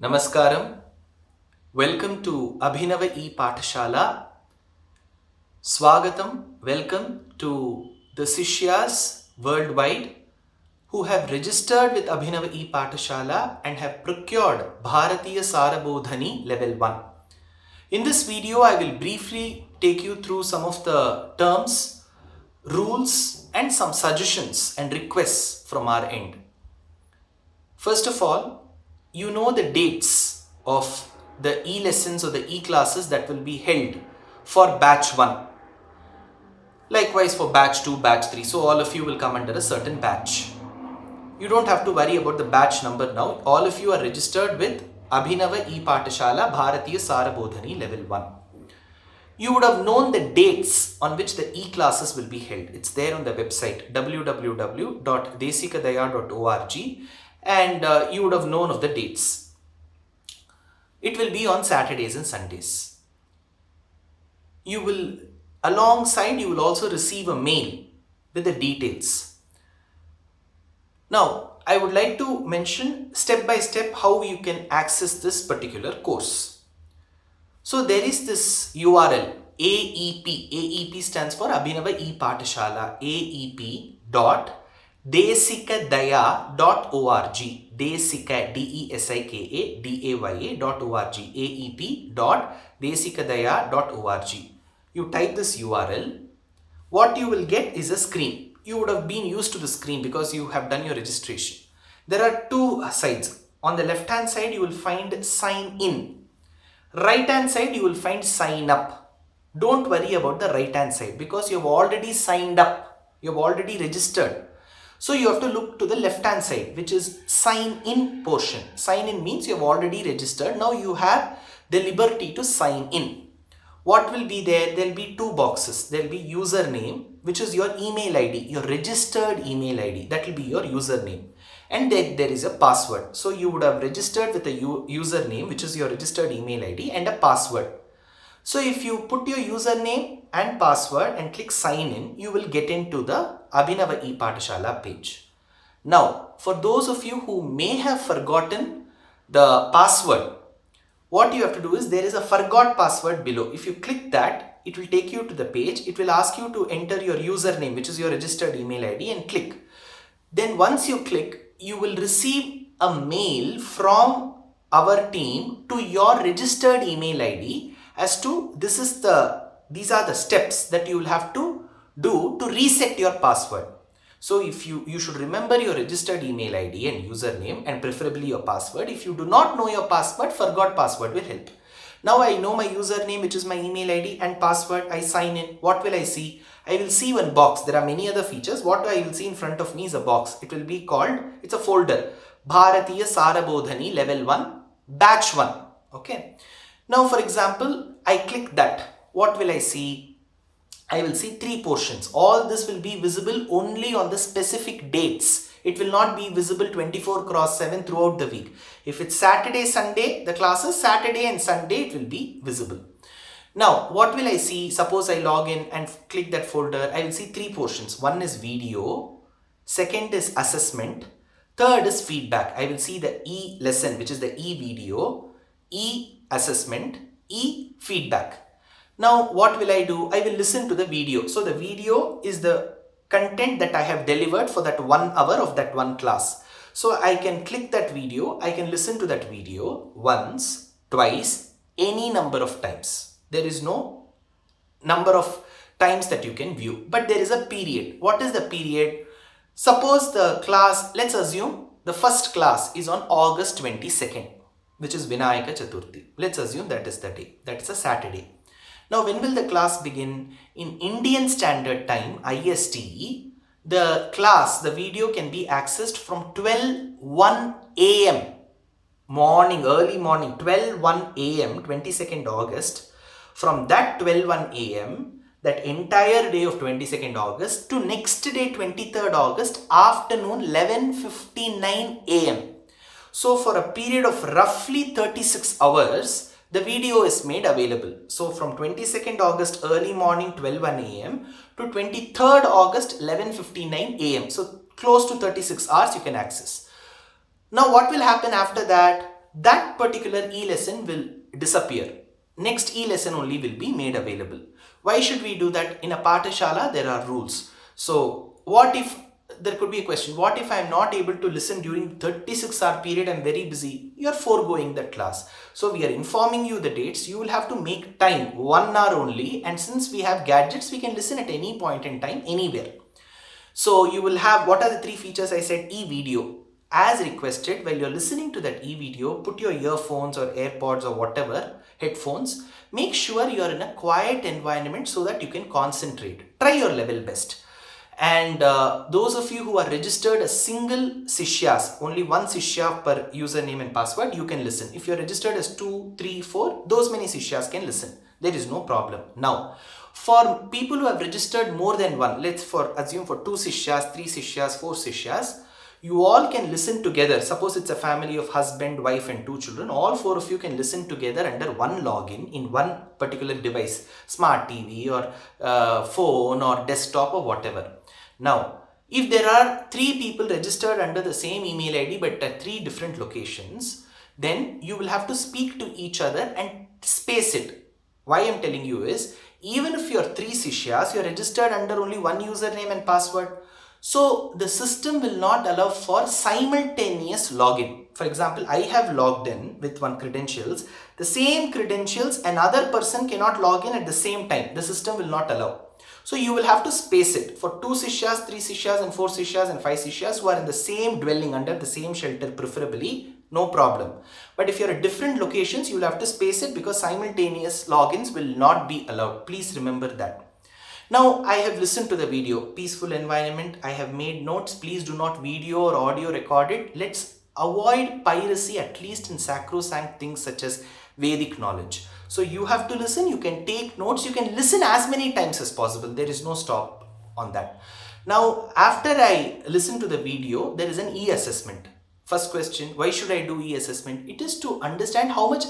Namaskaram. Welcome to Abhinava E-Pathshala. Swagatam. Welcome to the Sishyas worldwide who have registered with Abhinava E-Pathshala and have procured Bharatiya Sarabodhani Level 1. In this video, I will briefly take you through some of the terms, rules and some suggestions and requests from our end. First of all, you know the dates of the e-lessons or the e-classes that will be held for batch 1. Likewise for batch 2, batch 3. So all of you will come under a certain batch. You don't have to worry about the batch number now. All of you are registered with Abhinava E-Pathshala Bharatiya Sarabodhani Level 1. You would have known the dates on which the e-classes will be held. It's there on the website www.desikadaya.org and you would have known of the dates. It will be on Saturdays and Sundays. You will also receive a mail with the details. Now, I would like to mention step by step how you can access this particular course. So there is this URL AEP. AEP stands for Abhinava E-Pathshala. aep.desikadaya.org. Desika DESIKA DAYA.org. aep.desikadaya.org. You type this URL. What you will get is a screen. You would have been used to the screen because you have done your registration. There are two sides. On the left hand side you will find sign in. Right hand side you will find sign up. Don't worry about the right hand side because you have already signed up. You have already registered. So you have to look to the left hand side, which is sign in portion. Sign in means you have already registered. Now you have the liberty to sign in. What will be there? There will be two boxes. There will be username, which is your email ID, your registered email ID. That will be your username. And then there is a password. So you would have registered with a username, which is your registered email ID, and a password. So if you put your username and password and click sign in, you will get into the Abhinava E-Pathshala page. Now, for those of you who may have forgotten the password, what you have to do is there is a forgot password below. If you click that, it will take you to the page. It will ask you to enter your username, which is your registered email ID, and click. Then once you click, you will receive a mail from our team to your registered email ID as to these are the steps that you will have to do to reset your password. So if you should remember your registered email ID and username and preferably your password. If you do not know your password, forgot password will help. Now I know my username, which is my email ID, and password. I sign in. What will I see? I will see one box. There are many other features. What I will see in front of me is a box. It will be called, it's a folder, Bharatiya Sarabodhani Level 1 Batch 1. Okay. Now for example, I click that. What will I see? I will see 3 portions. All this will be visible only on the specific dates. It will not be visible 24/7 throughout the week. If it's Saturday, Sunday, the classes, Saturday and Sunday, it will be visible. Now, what will I see? Suppose I log in and click that folder. I will see 3 portions. One is video. Second is assessment. Third is feedback. I will see the e-lesson, which is the e-video, e-assessment, e-feedback. Now, what will I do? I will listen to the video. So, the video is the content that I have delivered for that 1 hour of that one class. So, I can click that video. I can listen to that video once, twice, any number of times. There is no number of times that you can view, but there is a period. What is the period? Suppose the class, let's assume the first class is on August 22nd, which is Vinayaka Chaturthi. Let's assume that is the day. That is a Saturday. Now, when will the class begin? In Indian Standard Time, IST, the video can be accessed from 12:01 a.m. early morning, 12:01 a.m., 22nd August. From that 12:01 a.m., that entire day of 22nd August to next day, 23rd August, afternoon, 11:59 a.m. So, for a period of roughly 36 hours, the video is made available. So from 22nd August early morning 12:01 a.m. to 23rd August 11:59 a.m. So close to 36 hours you can access. Now what will happen after that? that particular e-lesson will disappear. Next e-lesson only will be made available. Why should we do that? In a Pathashala, there are rules. So what if there could be a question, what if I am not able to listen during 36-hour period, I am very busy? You are foregoing that class. So we are informing you the dates. You will have to make time, 1 hour only, and since we have gadgets, we can listen at any point in time, anywhere. So you will have, what are the 3 features I said? E-video. As requested, while you're listening to that e-video, put your earphones or AirPods or whatever, headphones. Make sure you're in a quiet environment so that you can concentrate. Try your level best. And those of you who are registered as single Sishyas, only one Sishya per username and password, you can listen. If you're registered as 2, 3, 4, those many Sishyas can listen. There is no problem. Now, for people who have registered more than one, let's assume for 2 Sishyas, 3 Sishyas, 4 Sishyas, you all can listen together. Suppose it's a family of husband, wife and 2 children. All 4 of you can listen together under one login in one particular device, smart TV or phone or desktop or whatever. Now, if there are 3 people registered under the same email ID but at 3 different locations, then you will have to speak to each other and space it. Why I am telling you is, even if you are 3 Sishyas, you are registered under only one username and password. So the system will not allow for simultaneous login. For example, I have logged in with one credentials. The same credentials, another person cannot log in at the same time. The system will not allow. So you will have to space it for 2 Sishyas, 3 Sishyas and 4 Sishyas and 5 Sishyas who are in the same dwelling under the same shelter preferably. No problem. But if you're at different locations, you will have to space it because simultaneous logins will not be allowed. Please remember that. Now, I have listened to the video, peaceful environment. I have made notes. Please do not video or audio record it. Let's avoid piracy, at least in sacrosanct things such as Vedic knowledge. So you have to listen. You can take notes. You can listen as many times as possible. There is no stop on that. Now, after I listen to the video, there is an e-assessment. First question, why should I do e-assessment? It is to understand how much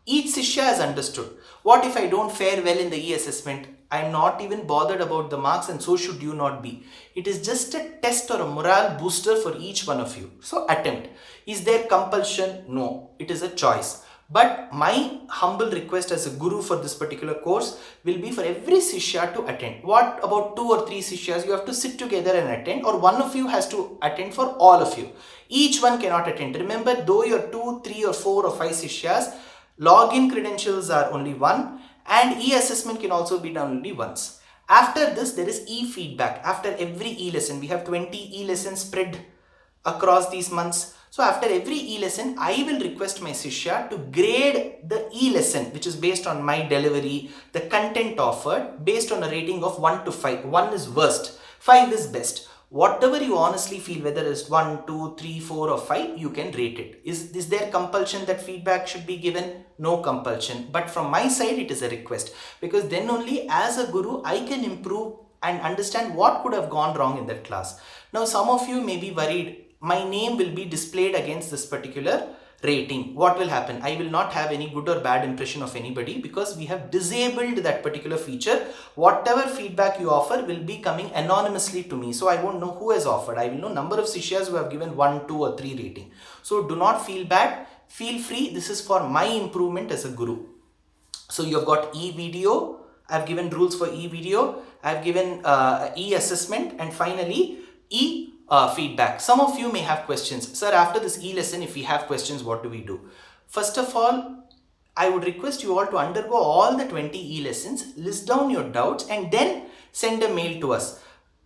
each Sishya has understood. What if I don't fare well in the e-assessment? I am not even bothered about the marks, and so should you not be. It is just a test or a morale booster for each one of you. So attempt. Is there compulsion? No, it is a choice. But my humble request as a guru for this particular course will be for every Sishya to attend. What about 2 or 3 Sishyas? You have to sit together and attend, or one of you has to attend for all of you. Each one cannot attend. Remember, though you're 2, 3 or 4 or 5 Sishyas, login credentials are only one and e-assessment can also be done only once. After this, there is e-feedback. After every e-lesson, we have 20 e-lessons spread across these months. So after every e-lesson, I will request my Sishya to grade the e-lesson, which is based on my delivery, the content offered, based on a rating of 1 to 5. 1 is worst, 5 is best. Whatever you honestly feel, whether it's 1, 2, 3, 4 or 5, you can rate it. Is there compulsion that feedback should be given? No compulsion. But from my side, it is a request. Because then only as a guru, I can improve and understand what could have gone wrong in that class. Now, some of you may be worried. My name will be displayed against this particular rating. What will happen? I will not have any good or bad impression of anybody because we have disabled that particular feature. Whatever feedback you offer will be coming anonymously to me. So I won't know who has offered. I will know number of Sishyas who have given 1, 2 or 3 rating. So do not feel bad. Feel free. This is for my improvement as a guru. So you have got e-video. I have given rules for e-video. I have given e-assessment, and finally feedback. Some of you may have questions. Sir, after this e-lesson, if we have questions, what do we do? First of all, I would request you all to undergo all the 20 e-lessons, list down your doubts, and then send a mail to us.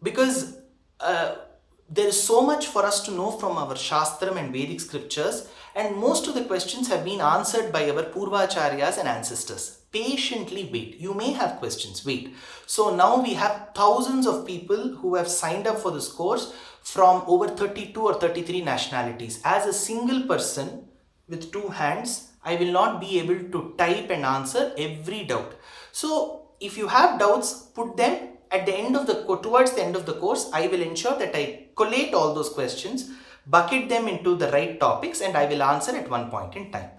Because there is so much for us to know from our Shastram and Vedic scriptures, and most of the questions have been answered by our Purvacharyas and ancestors. Patiently wait. You may have questions. Wait. So now we have thousands of people who have signed up for this course from over 32 or 33 nationalities. As a single person with 2 hands, I will not be able to type and answer every doubt. So if you have doubts, put them at the end of the towards the end of the course. I will ensure that I collate all those questions, bucket them into the right topics, and I will answer at one point in time.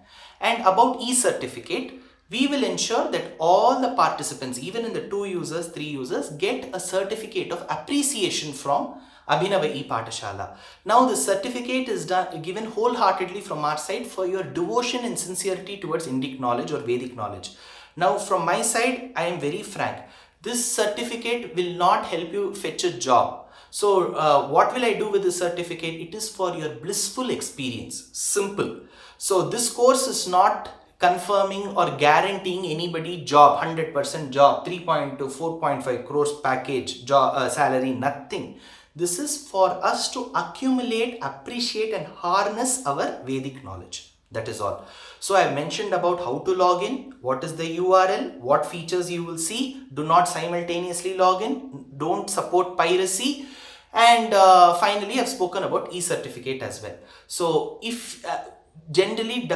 And about e-certificate, we will ensure that all the participants, even in the 2 users, 3 users, get a certificate of appreciation from Abhinava E-Patashala. Now the certificate is given wholeheartedly from our side for your devotion and sincerity towards Indic knowledge or Vedic knowledge. Now from my side, I am very frank. This certificate will not help you fetch a job. So what will I do with this certificate? It is for your blissful experience. Simple. So this course is not confirming or guaranteeing anybody job, 100% job, 3.2, 4.5 crores package, job, salary, nothing. This is for us to accumulate, appreciate and harness our Vedic knowledge. That is all. So I mentioned about how to log in, what is the URL, what features you will see. Do not simultaneously log in, don't support piracy. And finally, I've spoken about e-certificate as well. So if generally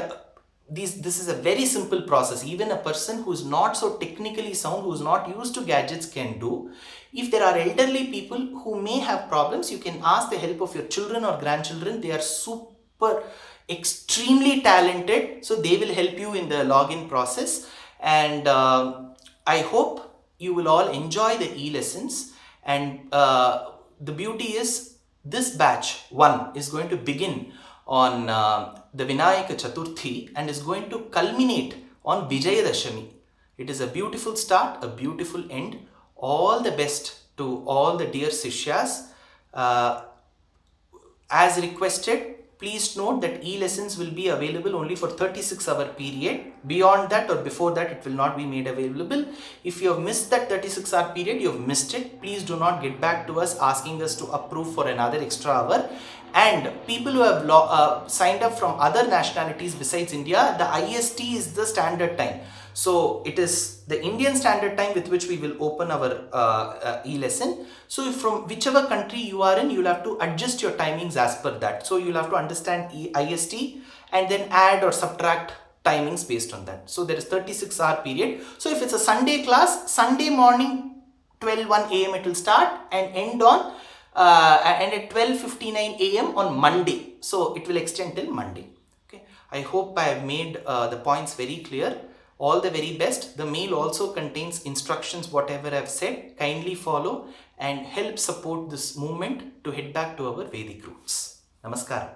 this is a very simple process. Even a person who is not so technically sound, who is not used to gadgets can do. If there are elderly people who may have problems, you can ask the help of your children or grandchildren. They are super extremely talented, so they will help you in the login process. And I hope you will all enjoy the e-lessons. And the beauty is this batch 1 is going to begin on the Vinayaka Chaturthi and is going to culminate on Vijayadashami. It is a beautiful start, a beautiful end. All the best to all the dear Sishyas. As requested, please note that e-lessons will be available only for 36-hour period. Beyond that or before that, it will not be made available. If you have missed that 36-hour period, you have missed it. Please do not get back to us asking us to approve for another extra hour. And people who have signed up from other nationalities besides India, the IST is the standard time. So it is the Indian standard time with which we will open our e-lesson. So if from whichever country you are in, you'll have to adjust your timings as per that. So you'll have to understand IST and then add or subtract timings based on that. So there is 36-hour period. So if it's a Sunday class, Sunday morning 12:01 a.m. it will start and end on and at 12:59 a.m. on Monday. So it will extend till Monday. Okay. I hope I have made the points very clear. All the very best. The mail also contains instructions, whatever I have said. Kindly follow and help support this movement to head back to our Vedic roots. Namaskaram.